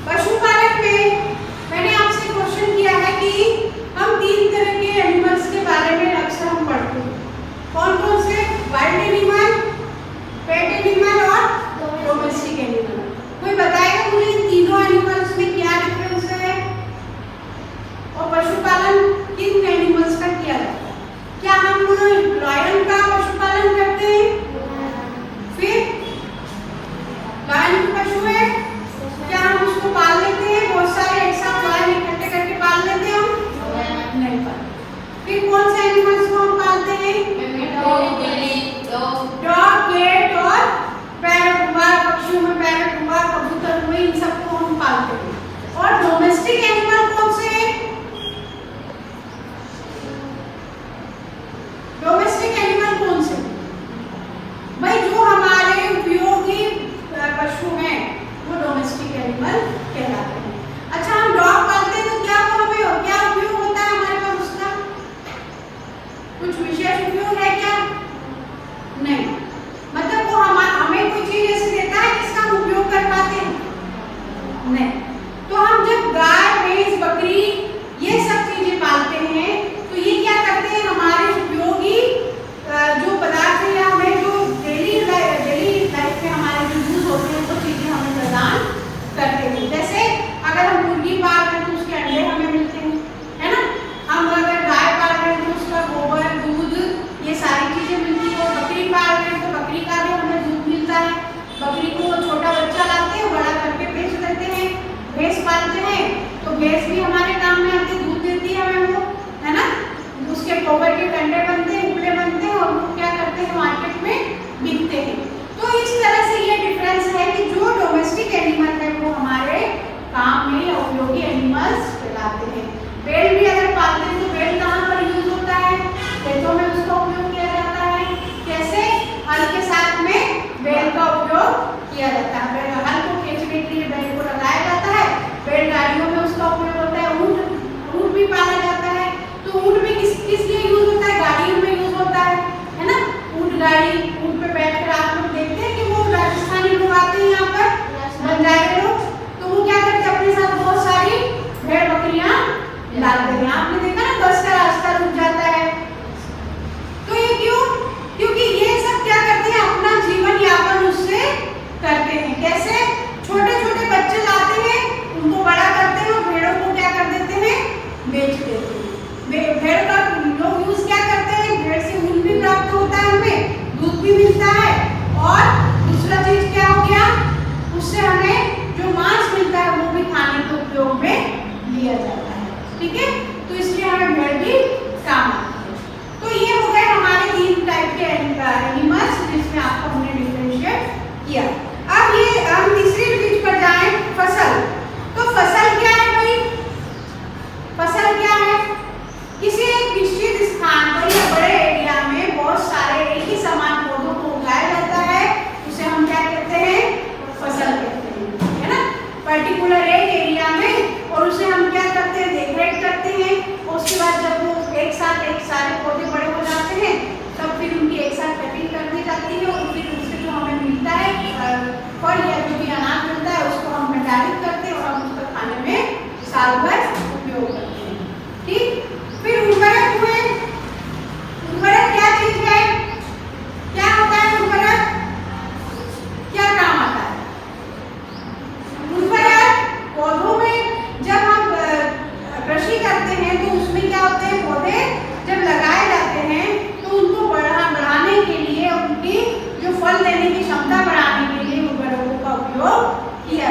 पशुपालन में मैंने आपसे क्वेश्चन किया है कि हम 3 तरह के एनिमल्स के बारे में अक्सर हम पढ़ते हैं। कौन कौन से? वाइल्ड एनिमल, पेट एनिमल और डोमेस्टिक एनिमल। कोई बताएगा मुझे इन तीनों एनिमल्स में क्या डिफरेंस है और पशुपालन किन एनिमल्स का किया जाता है? क्या हम लॉयन का पशुपालन करते हैं? फिर लॉयन पशु है, क्या हम उसको पाल लेते हैं? बहुत सारे एक साथ लॉयन इकट्ठे करके पाल लेते हैं हम? नहीं पालते। फिर कौन से एनिमल्स को हम पालते हैं? डॉग, कैट और पैरट हुआ, पक्षियों में पैरट हुआ, कबूतर हुए, इन सबको हम पालते हैं। और डोमेस्टिक एनिमल कौन से हैं? डोमेस्टिक एनिमल कौन से? भाई जो हमारे उपयोगी पशु हैं वो डोमेस्टिक एनिमल कहलाते हैं। अच्छा, हम डॉग पालते हैं तो क्या उपयोग होता है हमारे पास उसका? कुछ विशेष उपयोग है क्या? नहीं। मतलब वो हमें कोई चीज ऐसे देता है जिसका हम उपयोग कर पाते हैं? नहीं। तो हम जब गाय, भैंस, बकरी ये सब चीजें पालते हैं तो ये क्या करते हैं? हमारे उपयोगी जो पदार्थ है या हमें जो डेली लाइफ में हमारे जो यूज होते हैं वो चीजें हमें प्रदान करते हैं। जैसे अगर हम मुर्गी पाल रहे हैं तो उसके अंडे हमें मिलते हैं, है ना? हम अगर गाय पाल रहे हैं तो उसका गोबर, दूध, ये सारी चीजें मिलती है। बकरी पाल रहे हैं तो बकरी का भी हमें दूध मिलता है। बकरी को छोटा बच्चा लाते हैं, बड़ा करके बेच देते हैं। भैंस पालते हैं तो भैंस भी हमारे काम में आती है, दूध देती है हमें वो, है ना? उसके गोबर के कंडे बनते हैं, उपले बनते हैं और वो क्या करते हैं? मार्केट में बिकते हैं। तो इस तरह से ये डिफरेंस है कि जो डोमेस्टिक एनिमल है वो हमारे काम में या उपयोगी एनिमल्स कहलाते हैं। बैल भी अगर पालते हैं तो बैल कहाँ पर यूज होता है? खेतों में उसका उपयोग किया जाता है। कैसे? हल के साथ में बैल का उपयोग किया जाता है। हल को खींचने के लिए बैल को लगाया जाता है। बैलगाड़ियों में उसका उपयोग होता है। ऊंट भी पाला जाता है। तो ऊंट भी किस लिए यूज होता है? गाड़ियों में यूज होता है ना? ऊंट गाड़ी, ऊंट पे बैठकर आप लोग देखते हैं कि वो राजस्थानी लोग आते हैं यहाँ पर, बंजारे लोग, तो वो क्या करते हैं? अपने साथ बहुत सारी भेड़ बकरियां लाते हैं। आपने देखा ना, बस का रास्ता रुक जाता है। तो ये क्यों? क्योंकि ये सब क्या करते हैं? अपना जीवन यापन उससे करते हैं। कैसे? छोटे छोटे बच्चे लाते हैं, उनको बड़ा करते हैं और भेड़ों को क्या कर देते हैं? बेच देते हैं। भेड़ का लोग यूज क्या करते हैं? भेड़ से ऊन भी प्राप्त होता है, हमें दूध भी मिलता है और दूसरा चीज क्या हो गया? उससे हमें जो मांस मिलता है वो भी खाने के उपयोग में लिया जाता है। ठीक है? तो इसलिए हमें भेड़ भी काम आती है। तो ये हो गए हमारे 3 टाइप के एनिमल्स जिसमें आपको हमने डिफरेंशिएट किया। अब ये हम तीसरी चीज पर जाएं, फसल। तो फसल क्या है भाई? फसल क्या है? किसी एक निश्चित स्थान पर या बड़े एरिया में बहुत सारे एक ही समान पौधों को उगाया जाता है, उसे हम क्या कहते हैं? फसल कहते हैं, है ना? पर्टिकुलर एक एरिया में, और उसे हम क्या करते हैं? देखरेख करते हैं। और उसके बाद जब वो एक सारे पौधे बड़े हो जाते हैं तब फिर उनकी एक साथ कटिंग कर दी जाती है और फिर उससे जो हमें मिलता है फल या जो भी अनाज मिलता है उसको हम भंडारित करते हैं और हम उसका खाने में साल भर उपयोग करते हैं। ठीक? फिर उर्वरक हुए। उर्वरक क्या चीज है? क्या होता है उर्वरक? क्या काम आता है? उर्वरक पौधों में जब हम कृषि करते हैं तो उसमें क्या होते हैं? पौधे जब लगाए जाते हैं तो उनको बढ़ाने के लिए, उनकी जो फल देने की क्षमता बढ़ाने के लिए उर्वरकों का उपयोग किया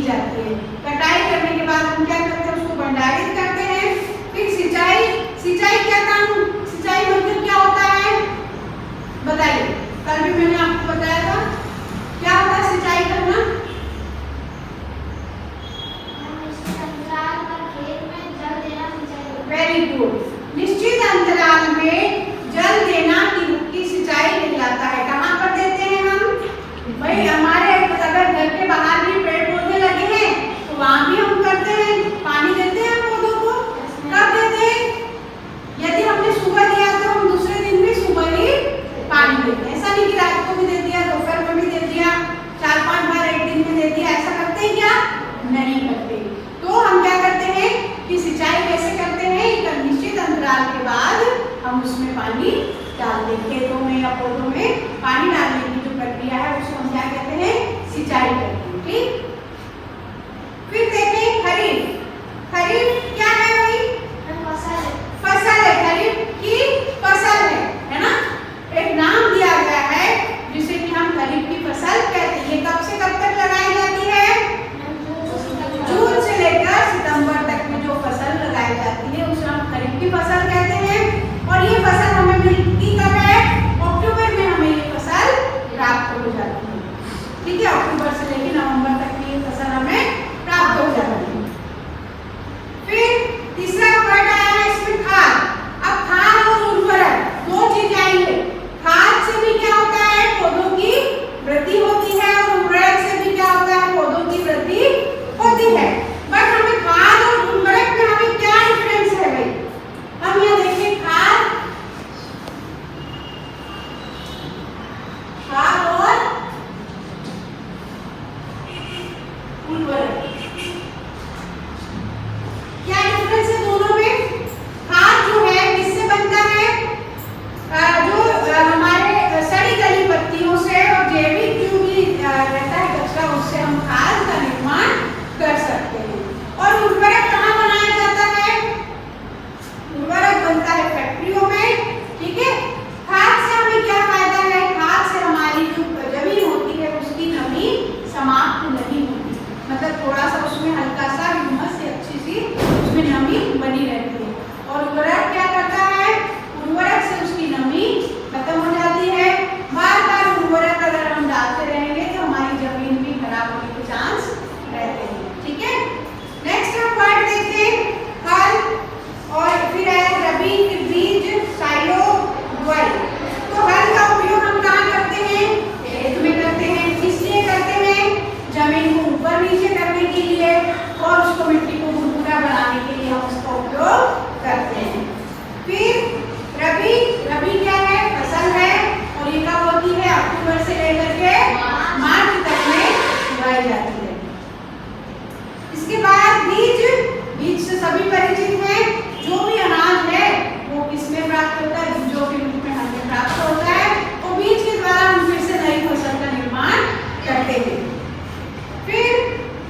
जाती है। कटाई करने के बाद हम क्या करते हैं, उसको भंडारित करते हैं। फिर सिंचाई, सिंचाई क्या काम, सिंचाई मतलब क्या होता है बताइए, कल भी मैंने आपको बताया था क्या होता है सिंचाई करना। वेरी गुड, निश्चित अंतराल में जल देना की सिंचाई कहलाता है। कहाँ पर देते हैं हम भाई, हमारे अगर घर के बाहर भी पेड़ पौधे लगे हैं तो वहां भी हम करते हैं, पानी देते हैं पौधों को। कब देते हैं, यदि हमने सुबह दिया तो हम दूसरे दिन भी सुबह ही पानी देते हैं। ऐसा नहीं कि रात को भी दे दिया, दोपहर में भी दे दिया, 4-5 बार एक दिन में दे दिया, ऐसा करते हैं क्या, नहीं करते। तो हम क्या करते हैं कि सिंचाई कैसे करते हैं, एक निश्चित अंतराल के बाद हम उसमें पानी डालते हैं। खेतों में या पौधों में पानी डालने की जो प्रक्रिया है उसको हम क्या कहते हैं, सिंचाई करते हैं। ठीक, फिर देखते हैं खरीफ। खरीफ क्या है भाई, फसल है, खरीफ की फसल है ना। एक नाम दिया गया है जिसे कि हम खरीफ की फसल कहते हैं। ये कब से कब तक लगाई जाती है, जून से लेकर सितंबर तक में जो फसल लगाई जाती है उसे हम खरीफ की फसल कहते हैं। और ये फसल हमें मिलती कब है, अक्टूबर में हमें ये फसल प्राप्त हो जाती है। ठीक है, अक्टूबर से लेकर नवंबर तक में ये फसल हमें प्राप्त हो जाती है। फिर तीसरा वर्ड आया है इसमें खाद। अब खाद और उर्वरक दो चीज आएंगे। खाद से भी क्या होता है, पौधों की वृद्धि होती है, और उर्वरक से भी क्या होता है, पौधों की वृद्धि होती है। बट हमें खाद और उर्वरक में हमें क्या डिफरेंस है भाई, हम यहाँ देखिए खाद और उर्वरक क्या डिफरेंस है दोनों में। खाद जो है किससे बनता है, जो हमारे सड़ी गली पत्तियों से और जैविक जो भी रहता है कचरा उससे हम खाद का निर्माण कर सकते हैं। और उर्वरक कहाँ बनाया जाता है, उर्वरक बनता है फैक्ट्रियों में। ठीक है, खाद से हमें क्या फायदा है, खाद से हमारी जो जमीन होती है उसकी नमी समाप्त नहीं होती, मतलब थोड़ा सा उसमें हल्का सा ह्यूमस से अच्छी सी उसमें नमी बनी रहती है। और उर्वरक क्या करता है, उर्वरक से उसकी नमी खत्म हो जाती है। बार बार उर्वरक अगर हम डालते रहेंगे तो हमारी जमीन भी खराब होने के चांस रहते हैं। ठीक है, नेक्स्ट हम वर्ड देखते हैं हल, और फिर है रबी के बीज, साइलो, बुआई। तो हल का उपयोग हम कहाँ करते हैं, खेत में करते हैं। इसलिए करते हैं जमीन को ऊपर नीचे करने के लिए और उसको मिट्टी को भुरभुरा बनाने के लिए हम उसका उपयोग करते हैं। फिर रबी, रबी क्या है, फसल है, और ये कब होती है, अक्टूबर से लेकर के मार्च तक में उगाई जाती है। इसके बाद बीज, बीज से सभी परिचित हैं। जो भी अनाज है वो किसमें प्राप्त होता है, बीजों के रूप में हमें प्राप्त होता है, और बीज के द्वारा हम फिर से नई फसल का निर्माण करते हैं। फिर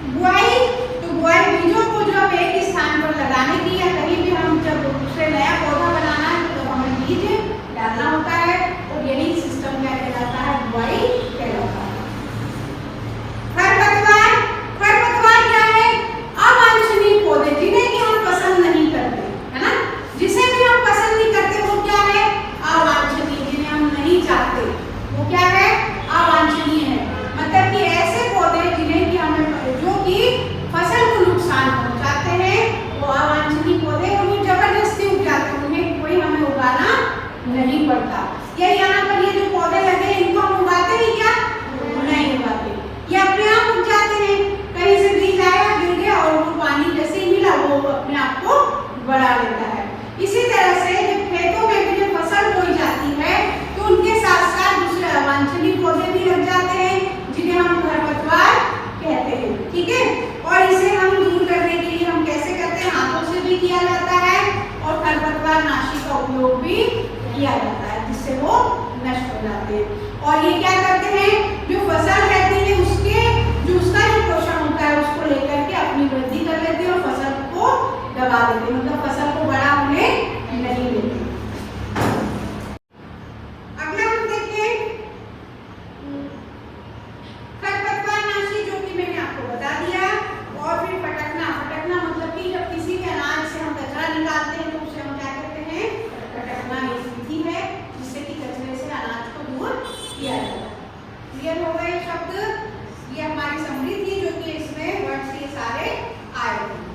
बुआई, तो बुआई बीजों को जो अब एक स्थान पर लगाने की या कहीं भी हम जब दूसरे नया पौधा बनाना है तो हमें बीज डालना होता है, और यही सिस्टम क्या कहलाता है, बुआई कहलाता है। खरपतवार, खरपतवार क्या है, अवांछनीय पौधे जिन्हें कि हम पसंद नहीं करते, है ना, जिसे भी हम पसंद नहीं करते वो क्या है, अवांछनीय, जिन्हें हम नहीं चाहते वो क्या है, अवांछनीय है। मतलब कि ऐसे पौधे जिन्हें कि हमें जो कि फसल को नुकसान पहुंचाते हैं वो अवांछनीय पौधे, उन्हें जबरदस्ती उगाते हैं, उन्हें कोई हमें उगाना नहीं पड़ता। या यहाँ पर ये जो पौधे लगे इनको हम उगाते हैं क्या, नहीं उगाते, ये अपने आप उग जाते हैं। कहीं से बीज आया, गिर गया और वो पानी जैसे ही मिला वो अपने आप को बढ़ा लेता है। इसी तरह से जब खेतों में भी जब फसल बोई जाती है तो उनके साथ साथ दूसरे अवांछनीय पौधे भी लग जाते हैं जिन्हें हम खरपतवार कहते हैं। ठीक है, और इसे हम दूर करने के लिए हम कैसे करते हैं, हाथों से भी किया जाता है और खरपतवार नाशी का उपयोग भी किया जाता है जिससे वो नष्ट हो जाते हैं। और ये क्या करते हैं, जो फसल रहती है उसके जो उसका जो पोषण होता है उसको लेकर के अपनी वृद्धि कर लेते हैं और फसल को दबा देते हैं, मतलब फसल को बड़ा होने नहीं देते। अगला हम देखते हैं खरपतवार नाशी, जो कि मैंने आपको बता दिया। क्लियर हो गए शब्द? ये हमारी समरी थी जो कि इसमें वर्ड्स ये सारे आए थे।